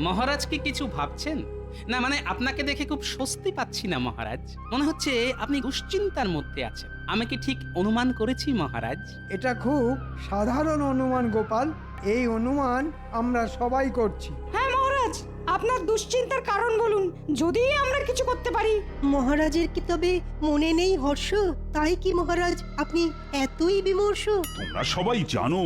মহারাজ কি কিছু ভাবছেন? না মানে আপনাকে দেখে খুব স্বস্তি পাচ্ছি না মহারাজ। মনে হচ্ছে আপনি দুশ্চিন্তার মধ্যে আছেন। আমি কি ঠিক অনুমান করেছি মহারাজ? এটা খুব সাধারণ অনুমান গোপাল। এই অনুমান আমরা সবাই করছি। হ্যাঁ মহারাজ, আপনার দুশ্চিন্তার কারণ বলুন, যদি আমরা কিছু করতে পারি। মহারাজের কি তবে মনে নেই হর্ষ? তাই কি মহারাজ আপনি এতই বিমর্ষ? তোমরা সবাই জানো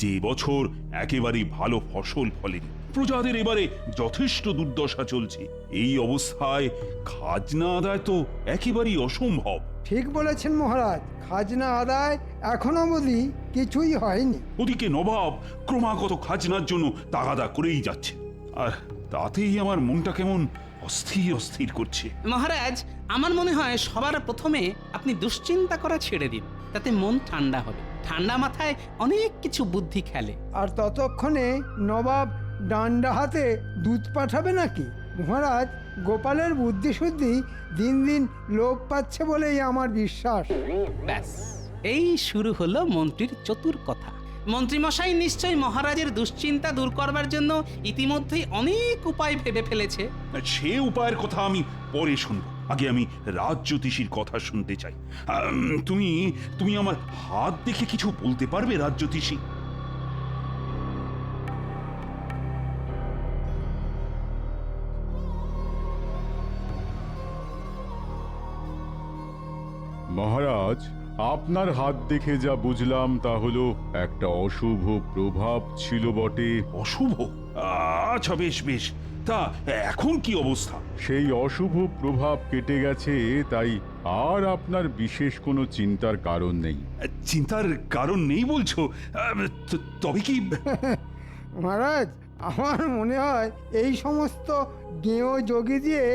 যে এবছর একেবারেই ভালো ফসল ফলেনি, প্রজাদের এবারে যথেষ্ট দুর্দশা চলছে। এই অবস্থায় খাজনা আদায় তো একেবারেই অসম্ভব। ঠিক বলেছেন মহারাজ, খাজনা আদায় এখনো অবধি কিছুই হয়নি। ওদিকে নবাব ক্রমাগত খাজনার জন্য তাগাদা করেই যাচ্ছে, আর তাতেই আমার মনটা কেমন অস্থির অস্থির করছে। মহারাজ, আমার মনে হয় সবার প্রথমে আপনি দুশ্চিন্তা করা ছেড়ে দিন, তাতে মন ঠান্ডা হবে। ঠান্ডা মাথায় অনেক কিছু বুদ্ধি খেলে। আর ততক্ষণে নবাব ডান্ডা হাতে দুধ পাঠাবে নাকি? মহারাজ, গোপালের বুদ্ধিশুদ্ধি দিন দিন লোপ পাচ্ছে বলেই আমার বিশ্বাস। ব্যাস, এই শুরু হলো মন্ত্রীর চতুর কথা। মন্ত্রীমশাই নিশ্চয়ই মহারাজের দুশ্চিন্তা দূর করবার জন্য ইতিমধ্যেই অনেক উপায় ভেবে ফেলেছে। সে উপায়ের কথা আমি পরে শুনব, আগে আমি রাজজ্যোতিষীর কথা শুনতে চাই। তুমি তুমি আমার হাত দেখে কিছু বলতে পারবে রাজজ্যোতিষী? মহারাজ, আপনার হাত দেখে যা বুঝলাম তা হলো একটা অশুভ প্রভাব ছিল বটে। অশুভ? আচ্ছা, বেশ বেশ, তা এখন কি অবস্থা? সেই অশুভ প্রভাব কেটে গেছে, তাই আর আপনার বিশেষ কোনো চিন্তার কারণ নেই। চিন্তার কারণ নেই বলছো? তবে কি? মহারাজ, আমার মনে হয় এই সমস্ত গেঁয়ো যোগী দিয়ে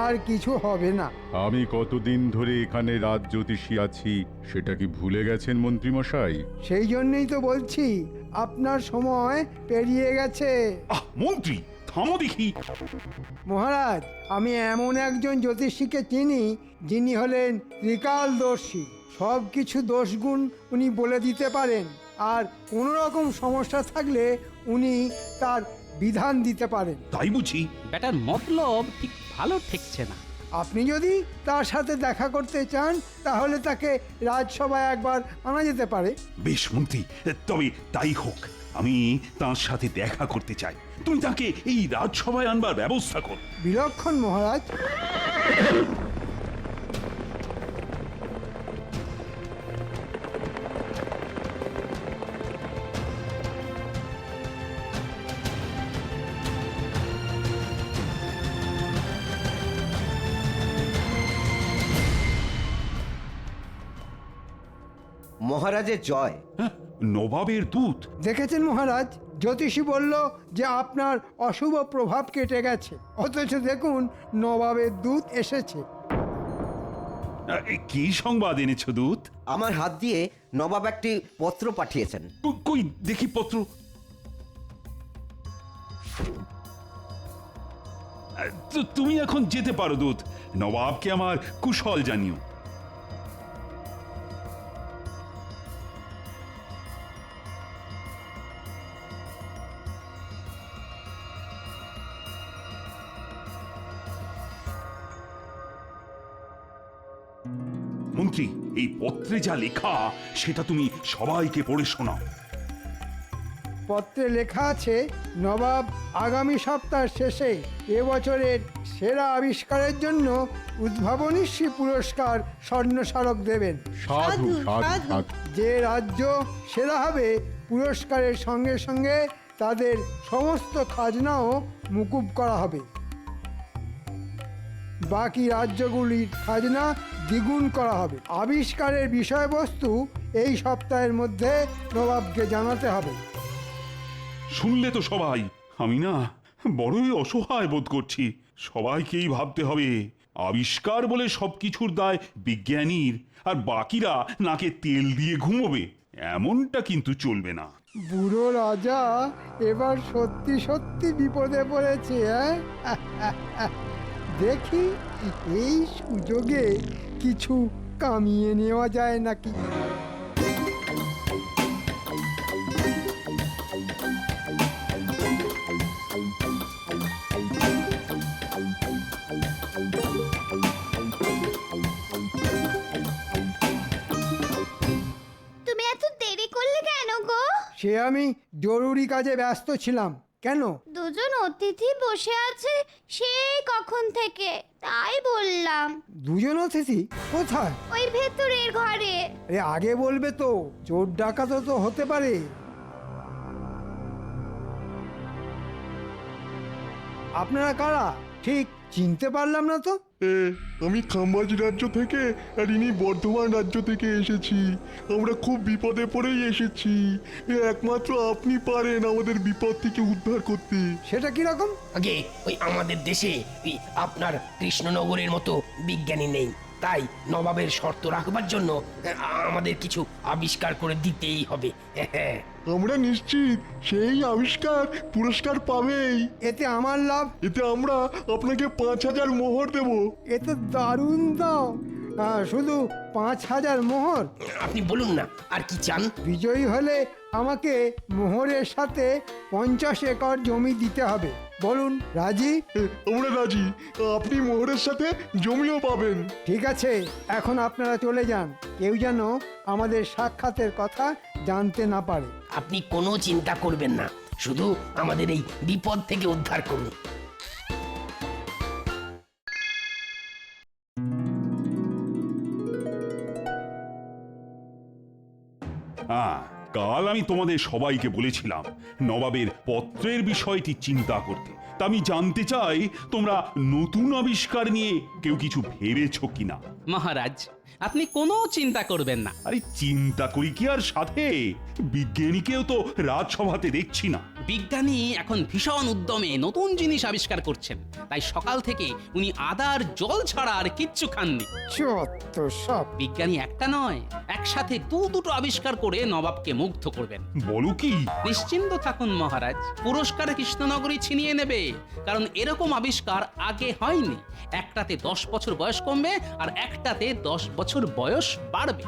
আর কিছু হবে না। আমি কতদিন ধরে এখানে রাজজ্যোতিষী আছি সেটা কি ভুলে গেছেন মন্ত্রীমশাই? সেই জন্যই তো বলছি, আপনার সময় পেরিয়ে গেছে। মন্ত্রী, থামো দেখি। মহারাজ, আমি এমন একজন জ্যোতিষীকে চিনি যিনি হলেন ত্রিকালদর্শী। সব কিছু দোষগুণ উনি বলে দিতে পারেন, আর কোনো রকম সমস্যা থাকলে উনি তার বিধান দিতে পারেন। তাই বুঝি? ব্যাটার মতলব ঠিক ভালো ঠেকছে না। আপনি যদি তার সাথে দেখা করতে চান তাহলে তাকে রাজসভায় একবার আনা যেতে পারে। বেশ মন্ত্রী, তবে তাই হোক। আমি তার সাথে দেখা করতে চাই। তুমি তাকে এই রাজসভায় আনবার ব্যবস্থা কর। বিলক্ষণ মহারাজ। মহারাজের জয়। হ্যাঁ, নবাবের দূত? দেখেছেন মহারাজ, জ্যোতিষী বলল যে আপনার অশুভ প্রভাব কেটে গেছে, অথচ দেখুন নবাবের দূত এসেছে। কি সংবাদ এনেছো দূত? আমার হাত দিয়ে নবাব একটি পত্র পাঠিয়েছেন। কই দেখি পত্র। তুমি এখন যেতে পারো দূত। নবাবকে আমার কুশল জানিও। মন্ত্রী, এই পত্রে যা লেখা সেটা তুমি সবাইকে পড়ে শোনাও। পত্রে লেখা আছে, নবাব আগামী সপ্তাহ শেষে এবছরের সেরা আবিষ্কারের জন্য উদ্ভাবনীশ্রী পুরস্কার স্বর্ণস্মারক দেবেন। সাধু সাধু সাধু। যে রাজ্য সেরা হবে পুরস্কারের সঙ্গে সঙ্গে তাদের সমস্ত খাজনাও মুকুব করা হবে। বাকি রাজ্যগুলির খাজনা দ্বিগুণ করা হবে। আবিষ্কারের বিষয়বস্তু এই সপ্তাহের মধ্যে নবাবকে জানাতে হবে। শুনলে তো সবাই? আমি না বড়ই অসহায় বোধ করছি। সবাইকেই ভাবতে হবে আবিষ্কার বলে সবকিছুর দায় বিজ্ঞানীর, আর বাকিরা নাকে তেল দিয়ে ঘুমোবে। এমনটা কিন্তু চলবে না। বুড়ো রাজা এবার সত্যি সত্যি বিপদে পড়েছে। দেখি এই সুযোগে কিছু কামিয়ে নেওয়া যায় নাকি। গো? সে আমি জরুরি কাজে ব্যস্ত ছিলাম। কেন? দুজন অতিথি বসে আছে সেই কখন থেকে, তাই বললাম। দুজন অতিথি কোথায়? ওই ভেতরের ঘরে। আরে আগে বলবে তো, চোর ডাকাতও তো হতে পারে। আপনারা কারা ঠিক চিনতে পারলাম না তো। আমি খাম্বাজি রাজ্য থেকে আর ইনি বর্ধমান রাজ্য থেকে এসেছি। আমরা খুব বিপদে পড়েই এসেছি। একমাত্র আপনি পারেন আমাদের বিপদ থেকে উদ্ধার করতে। সেটা কিরকম? আগে ওই আমাদের দেশে ওই আপনার কৃষ্ণনগরের মতো বিজ্ঞানী নেই, তাই নবাবের শর্ত রাখবার জন্য আমাদের কিছু আবিষ্কার করে দিতেই হবে। হ্যাঁ, আমরা নিশ্চিত সেই আবিষ্কার পুরস্কার পাবেই। এতে আমার লাভ? এতে আমরা আপনাকে 5,000 মোহর দেব। এ তো দারুণ দাম। শুধু 5,000 মোহর? আপনি বলুন না আর কি চান। বিজয়ী হলে আমাকে মোহরের সাথে 50 একর জমি দিতে হবে। বলুন, রাজি? আমরা রাজি। আপনি মোহরের সাথে জমিও পাবেন। ঠিক আছে, এখন আপনারা চলে যান। কেউ যেন আমাদের সাক্ষাতের কথা জানতে না পারে। আপনি কোনো চিন্তা করবেন না, শুধু আমাদের এই বিপদ থেকে উদ্ধার করুন। কাল আমি তোমাদের সবাইকে বলেছিলাম নবাবের পত্রের বিষয়টি চিন্তা করতে। তা আমি জানতে চাই তোমরা নতুন আবিষ্কার নিয়ে কেউ কিছু ভেবেছো কিনা। মহারাজ, আপনি কোনো চিন্তা করবেন না। আরে চিন্তা করি কি আর সাথে, বিজ্ঞানীকেও তো রাজসভাতে দেখছি না। বিজ্ঞানী এখন ভীষণ উদ্যমে নতুন জিনিস আবিষ্কার করছেন, তাই সকাল থেকে উনি আদার জল ছাড়া আর কিচ্ছু খাননি। চত্ব সব। বিজ্ঞানী একটা নয়, একসাথে দুটো আবিষ্কার করে নবাবকে মুগ্ধ করবেন। বলো কি? নিশ্চিন্ত থাকুন মহারাজ, পুরস্কার কৃষ্ণনগরী ছিনিয়ে নেবে, কারণ এরকম আবিষ্কার আগে হয়নি। একটাতে 10 বছর বয়স কমবে আর একটাতে 10 বছর বয়স বাড়বে।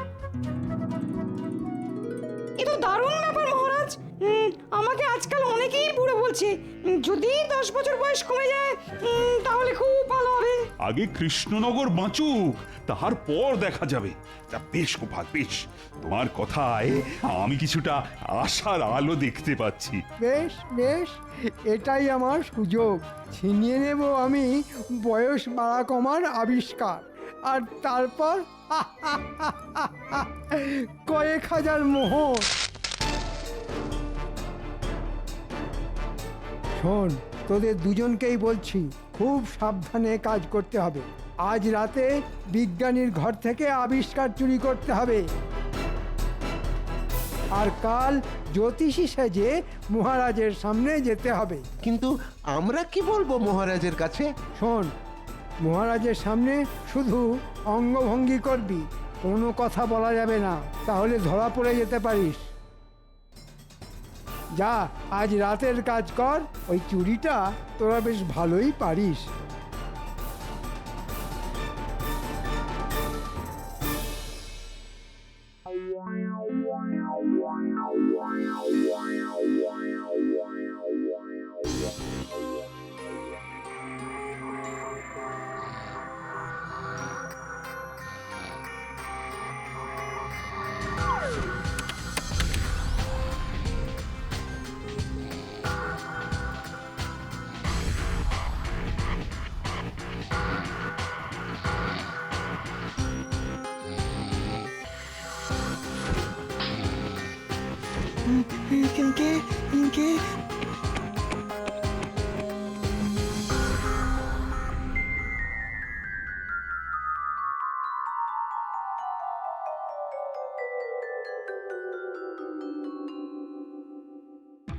এ তো দারুণ ব্যাপার মহারাজ। আমাকে আজকাল অনেকেই বুড়ো বলছে। যদি 10 বছর বয়স কমে যায় তাহলে খুব ভালো হবে। আগে কৃষ্ণনগর বাঁচুক, তারপর দেখা যাবে। তা বেশ গোপাল, বেশ, তোমার কথায় আমি কিছুটা আশার আলো দেখতে পাচ্ছি। বেশ বেশ, এটাই আমার সুযোগ। ছিনিয়ে নেব আমি বয়স বাড়া কমার আবিষ্কার, আর তারপর কয়েক হাজার মোহর। শোন, তোদের দুজনকেই বলছি, খুব সাবধানে কাজ করতে হবে। আজ রাতে বিজ্ঞানীর ঘর থেকে আবিষ্কার চুরি করতে হবে, আর কাল জ্যোতিষী সেজে মহারাজের সামনে যেতে হবে। কিন্তু আমরা কি বলবো মহারাজের কাছে? শোন, মহারাজের সামনে শুধু অঙ্গভঙ্গি করবি, কোনো কথা বলা যাবে না, তাহলে ধরা পড়ে যেতে পারিস। যা, আজ রাতের কাজ কর। ওই চুরিটা তোরা বেশ ভালোই পারিস।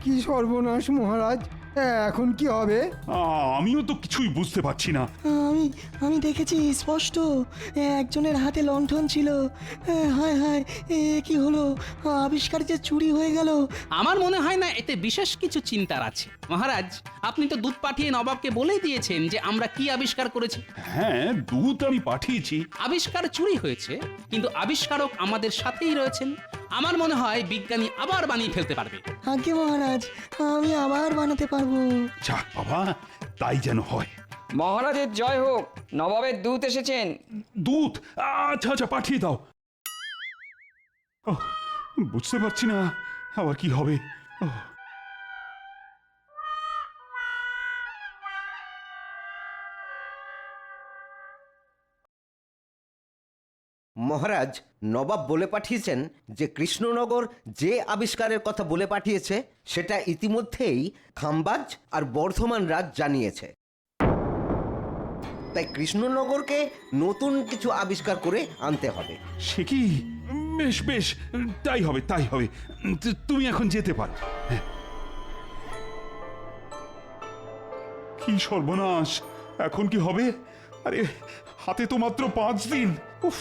কি সর্বনাশ মহারাজ, এখন কি হবে? আমিও তো কিছুই বুঝতে পারছি না। আমি দেখেছি স্পষ্ট, একজনের হাতে লণ্ঠন ছিল। হায় হায়, কি হলো? আবিষ্কার যে চুরি হয়ে গেল। আমার মনে হয় না এতে বিশেষ কিছু চিন্তার আছে। মহারাজ, আপনি তো দূত পাঠিয়ে নবাবকে বলেই দিয়েছেন যে আমরা কি আবিষ্কার করেছি। হ্যাঁ, দূত আমি পাঠিয়েছি। আবিষ্কার চুরি হয়েছে, কিন্তু আবিষ্কারক আমাদের সাথেই রয়েছেন। আমার মনে হয় বিজ্ঞানী আবার বানিয়ে ফেলতে পারবে। আজ্ঞে মহারাজ, আমি আবার বানাতে পারবো। যাক বাবা, তাই যেন হয়। মহারাজের জয় হোক, নবাবের দূত এসেছেন। দূত? আচ্ছা আচ্ছা, পাঠিয়ে দাও। বুঝতে পারছি না আবার কি হবে? ওহ, মহারাজ, নবাব বলে পাঠিয়েছেন যে কৃষ্ণনগর যে আবিষ্কারের কথা বলে পাঠিয়েছে সেটা ইতিমধ্যেই খাম্বাজ আর বর্ধমান রাজ জানিয়েছে। তাই কৃষ্ণনগরকে নতুন কিছু আবিষ্কার করে আনতে হবে। সে কি? বেশ বেশ, তাই হবে তাই হবে। তুমি এখন যেতে পারো। হ্যাঁ। কি সর্বনাশ! এখন কি হবে? আরে, হাতে তো মাত্র 5 দিন। উফ,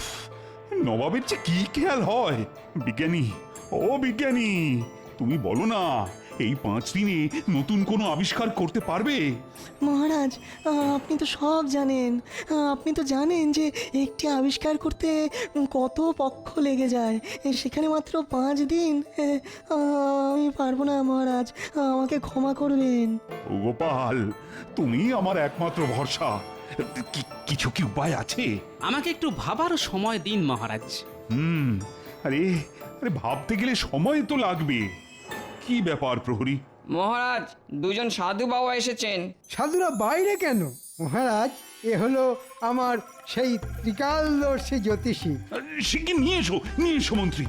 নবাবের যে কি খেয়াল হয়! বিজ্ঞানী, ও বিজ্ঞানী, তুমি বলো না, এই 5 দিনে নতুন কোনো আবিষ্কার করতে পারবে? মহারাজ, আপনি তো সব জানেন। আপনি তো জানেন যে একটি আবিষ্কার করতে কত পক্ষ লেগে যায়, সেখানে মাত্র 5 দিন। আমি পারবো না মহারাজ, আমাকে ক্ষমা করবেন। ও গোপাল, তুমি আমার একমাত্র ভরসা। কিছু কি উপায় আছে? আমাকে একটু ভাবার সময় দিন মহারাজ। আরে আরে, ভাবতে গেলে সময় তো লাগবে। কি ব্যাপার প্রহরী? মহারাজ, দুজন সাধু বাবা এসেছেন। সাধুরা বাইরে কেন মহারাজ? এ হলো আমার সেই ত্রিকালদর্শী জ্যোতিষী। সে কি? নিয়ে এসো মন্ত্রী।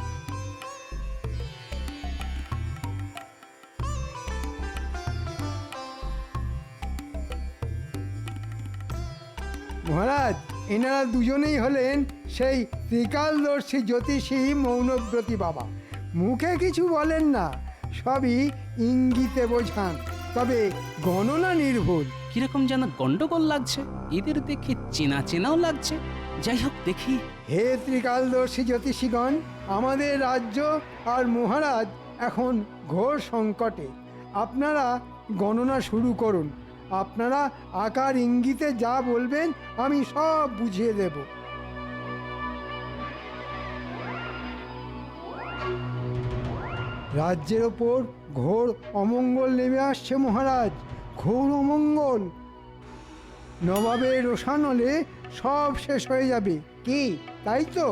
মহারাজ, এনারা দুজনেই হলেন সেই ত্রিকালদর্শী জ্যোতিষী মৌনব্রতী বাবা। মুখে কিছু বলেন না, সবই ইঙ্গিতে বোঝান, তবে গণনা নির্ভুল। কিরকম যেন গন্ডগোল লাগছে, এদের দেখে চেনা চেনাও লাগছে। যাই হোক, দেখি। হে ত্রিকালদর্শী জ্যোতিষীগণ, আমাদের রাজ্য আর মহারাজ এখন ঘোর সংকটে। আপনারা গণনা শুরু করুন। আপনারা আকার ইঙ্গিতে যা বলবেন আমি সব বুঝিয়ে দেব। রাজ্যের ওপর ঘোর অমঙ্গল নেমে আসছে মহারাজ, ঘোর অমঙ্গল। নবাবের রোষানলে সব শেষ হয়ে যাবে। কি তাই তো?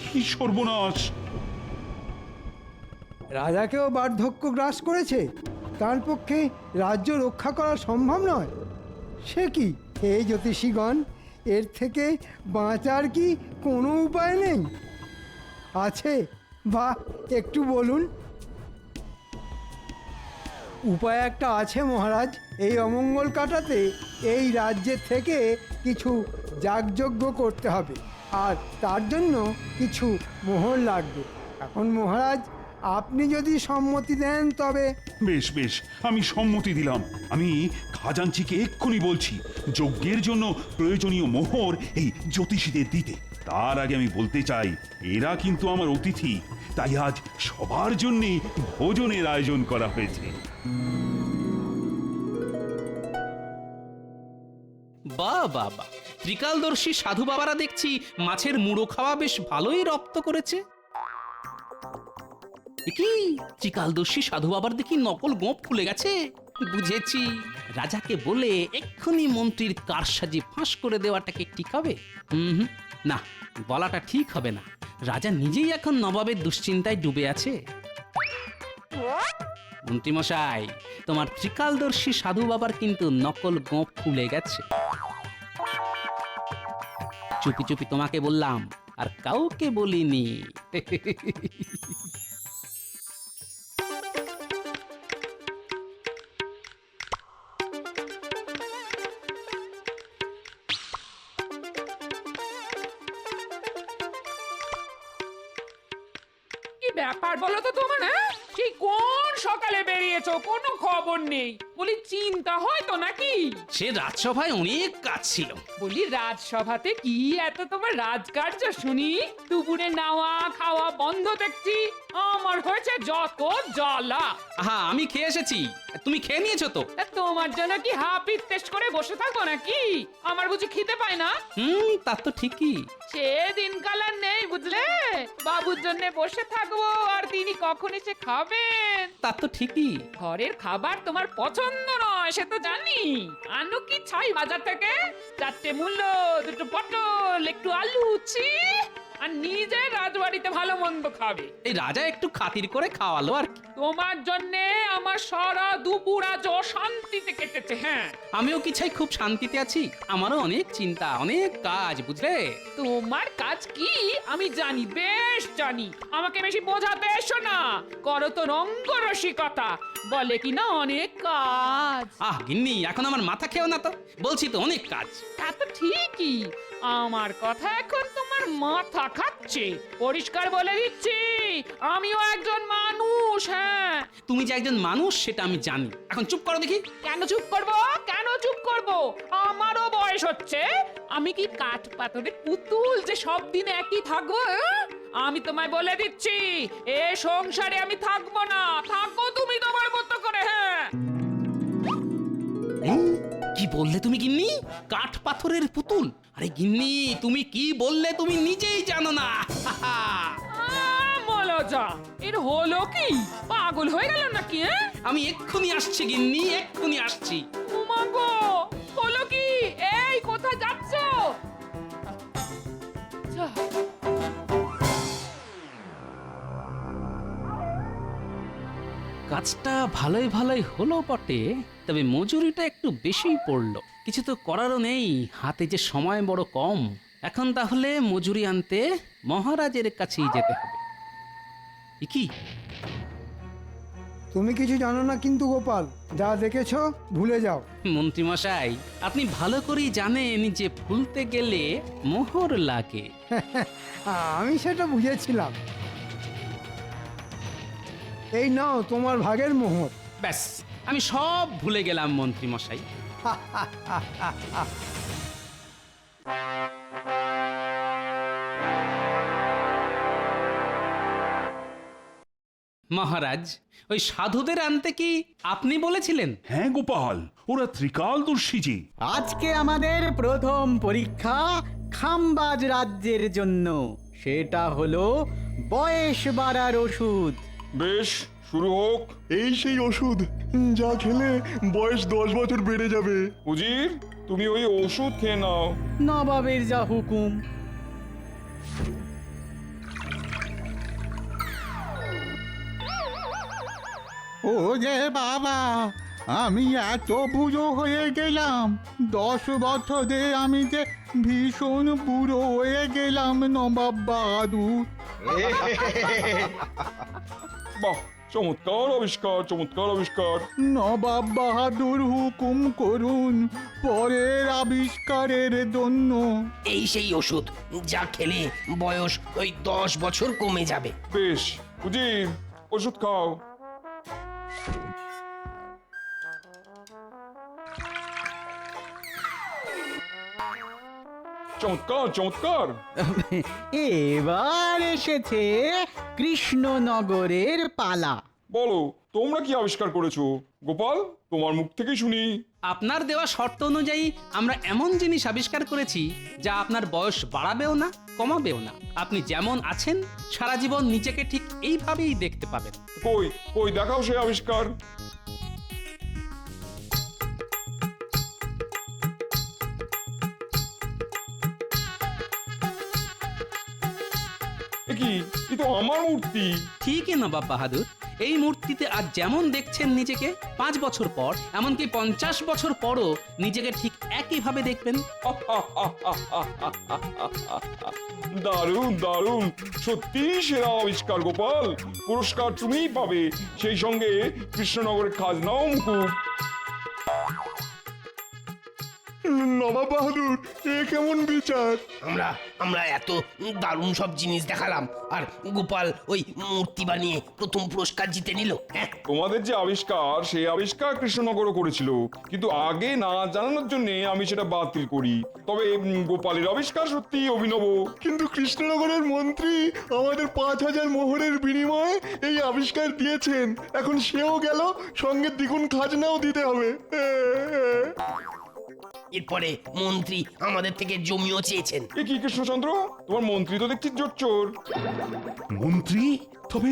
কি সর্বনাশ! রাজাকেও বার্ধক্য গ্রাস করেছে, তার পক্ষে রাজ্য রক্ষা করা সম্ভব নয়। সে কি হে জ্যোতিষীগণ, এর থেকে বাঁচার কি কোনো উপায় নেই? আছে বা একটু বলুন। উপায় একটা আছে মহারাজ। এই অমঙ্গল কাটাতে এই রাজ্যের থেকে কিছু যাগযজ্ঞ করতে হবে, আর তার জন্য কিছু মোহর লাগবে। এখন মহারাজ, আপনি যদি সম্মতি দেন তবে। বেশ বেশ, আমি সম্মতি দিলাম। আমি খাজাঞ্চিকে এক্ষুনি বলছি যজ্ঞের জন্য প্রয়োজনীয় মোহর এই জ্যোতিষীদের দিতে। তার আগে আমি বলতে চাই, এরা কিন্তু আমার অতিথি, তাই আজ সবার জন্য ভোজনের আয়োজন করা হয়েছে। বাহ বাহ বাহ, ত্রিকালদর্শী সাধু বাবারা দেখছি মাছের মুড়ো খাওয়া বেশ ভালোই রপ্ত করেছে। কি ত্রিকালদর্শী সাধু বাবার দেখি নকল গোঁপ খুলে গেছে। বুঝেছি, রাজাকে বলে এক্ষুনি মন্ত্রীর কারসাজি ফাঁস করে দেওয়াটাকে ঠিক হবে? না, বলাটা ঠিক হবে না। রাজা নিজেই এখন নবাবের দুশ্চিন্তায় ডুবে আছে। মন্ত্রীমশাই, তোমার ত্রিকালদর্শী সাধু বাবার কিন্তু নকল গোঁপ খুলে গেছে। চুপি চুপি তোমাকে বললাম, আর কাউকে বলিনি। ব্যাপার বলো তো তোমার? হ্যাঁ, সেই কোন সকালে বেরিয়েছো, কোনো খবর নেই। বলি চিন্তা হয় তো নাকি? সে রাজসভায় অনেক কাজ ছিল। বলি রাজসভাতে কি এত তোমার রাজকার্য শুনি? দুপুরে নাওয়া খাওয়া বন্ধ দেখছি। আমার হয়েছে যত জ্বালা। আহা, আমি খেয়ে এসেছি, তুমি খেয়ে নিয়েছো তো? তোমার জন্য কি হাপিত টেস্ট করে বসে থাকবো নাকি? আমার বুঝি খিদে পায় না? তা তো ঠিকই। সে দিনকাল আর নেই বুঝলে। বাবুর জন্য বসে থাকবো আর তিনি কখন এসে খাবেন। তা তো ঠিকই। ঘরের খাবার তোমার পছন্দ নয় সে তো জানি। আনু কি ছাই বাজার থেকে? 4টে মূল্য, 2টো পটল, একটু আলু, ছি আর নিজে রাজবাড়িতে ভালো মন্দ খাবে। এই রাজা একটু খাতির করে খাওয়ালো আর কি। তোমার জন্যে আমার সারা দুপুর আজ অশান্তিতে কেটেছে। হ্যাঁ, আমিও কি চাই খুব শান্তিতে আছি? আমারও অনেক চিন্তা, অনেক কাজ, বুঝলে? তোমার কাজ কি আমি জানি, বেশ জানি। আমাকে বেশি বোঝাতে এসো না, করো তো রঙ্গরসিকতা, বলে কি না অনেক কাজ। আহ গিন্নি, এখন আমার মাথা খেও না তো, বলছি তো অনেক কাজ। তা তো ঠিকই, আমার কথা এখন তোমার মাথা খাচ্ছে। পরিষ্কার বলে দিচ্ছি, আমিও একজন মানুষ। হ্যাঁ, তুমি যে একজন মানুষ সেটা আমি জানি। এখন চুপ করো দেখি। কেন চুপ করব? কেন চুপ করব? আমারও বয়স হচ্ছে। আমি কি কাঠ পাথরের পুতুল যে সব দিন একই থাকবো? আমি তোমায় বলে দিচ্ছি, এ সংসারে আমি থাকবো না। থাকো তুমি তোমার মতো করে। হ্যাঁ, কি বললে তুমি গিন্নি? কাঠ পাথরের পুতুল? আরে গিন্নি, তুমি কি বললে তুমি নিজেই জানো না। মলজা, এর হলো কি? পাগল হয়ে গেল নাকি? আমি এক্ষুনি আসছি গিন্নি, এক্ষুনি আসছি। উমাগো, হলো কি? এই কোথায় যাচ্ছ? কাজটা ভালোই ভালোই হলো বটে, তবে মজুরিটা একটু বেশিই পড়লো। কিছু তো করারও নেই, হাতে যে সময় বড় কম। এখন তাহলে মজুরি আনতে মহারাজের কাছেই যেতে হবে। কি তুমি কিছু জানো না কিন্তু গোপাল, যা দেখেছো ভুলে যাও। মন্ত্রী মশাই, আপনি ভালো করেই জানেন যে ভুলতে গেলে মোহর লাগে। আমি সেটা বুঝেছিলাম। এই নাও তোমার ভাগের মোহর। ব্যাস, আমি সব ভুলে গেলাম মন্ত্রী মশাই। মহারাজ, ওই সাধুদের আনতে কি আপনি বলেছিলেন? হ্যাঁ গোপাল, ওরা ত্রিকালদর্শী যে। আজকে আমাদের প্রথম পরীক্ষা খাম্বাজ রাজ্যের জন্য। সেটা হলো বয়স বাড়ার ওষুধ। বেশ, শুরু হোক। এই সেই ওষুধ যা খেলে বয়স 10 বছর বেড়ে যাবে। উজির, তুমি ওই ওষুধ খেয়ে নাও। নবাবের যা হুকুম। ও যে বাবা, আমি এত বুড়ো হয়ে গেলাম। 10 বছরে আমি যে ভীষণ বুড়ো হয়ে গেলাম নবাব বাহাদুর। বাহ, চমৎকার আবিষ্কার, চমৎকার আবিষ্কার। নবাব বাহাদুর হুকুম করুন পরের আবিষ্কারের জন্য। এই সেই ওষুধ যা খেলে বয়স ওই 10 বছর কমে যাবে। বেশ, উজির, ওষুধ খাও। চমৎকার, চমৎকার। এবার এসেছে কৃষ্ণনগরের পালা। বলো, তোমরা কি আবিষ্কার করেছো? গোপাল, তোমার মুখ থেকে শুনি। আপনার দেওয়া শর্ত অনুযায়ী আমরা এমন জিনিস আবিষ্কার করেছি যা আপনার বয়স বাড়াবেও না, কমাবেও না। আপনি যেমন আছেন সারা জীবন নিজেকে ঠিক এইভাবেই দেখতে পাবেন। কই কই দেখাও সেই আবিষ্কার। কি, এ তো আমার মূর্তি। ঠিকই নবাব বাহাদুর, এই মূর্তিতে আজ যেমন দেখছেন নিজেকে, 5 বছর পর, এমনকি 50 বছর পরও নিজেকে ঠিক একইভাবে দেখবেন। দারুণ, দারুণ, সত্যি সেরা আবিষ্কার গোপাল। পুরস্কার তুমিই পাবে, সেই সঙ্গে কৃষ্ণনগরের খাজনাও মুকুব। নবাব বাহাদুর, এ কেমন বিচার? আমরা এত দারুণ সব জিনিস দেখালাম, আর গোপাল ওই মূর্তি বানিয়ে প্রথম পুরস্কার জিতে নিল। তোমাদের যে আবিষ্কার, সেই আবিষ্কার কৃষ্ণনগরও করেছিল, কিন্তু আগে না জানানোর জন্য আমি সেটা বাতিল করি। তবে গোপালের আবিষ্কার সত্যি অভিনব। কিন্তু কৃষ্ণনগরের মন্ত্রী আমাদের 5000 মোহরের বিনিময়ে এই আবিষ্কার দিয়েছেন। এখন সেও গেল, সঙ্গে দ্বিগুণ খাজনাও দিতে হবে। এরপরে মন্ত্রী আমাদের থেকে জমিও চেয়েছেন। এ কি কৃষ্ণচন্দ্র, তোমার মন্ত্রী তো দেখছি জোচ্চোর। মন্ত্রী? তবে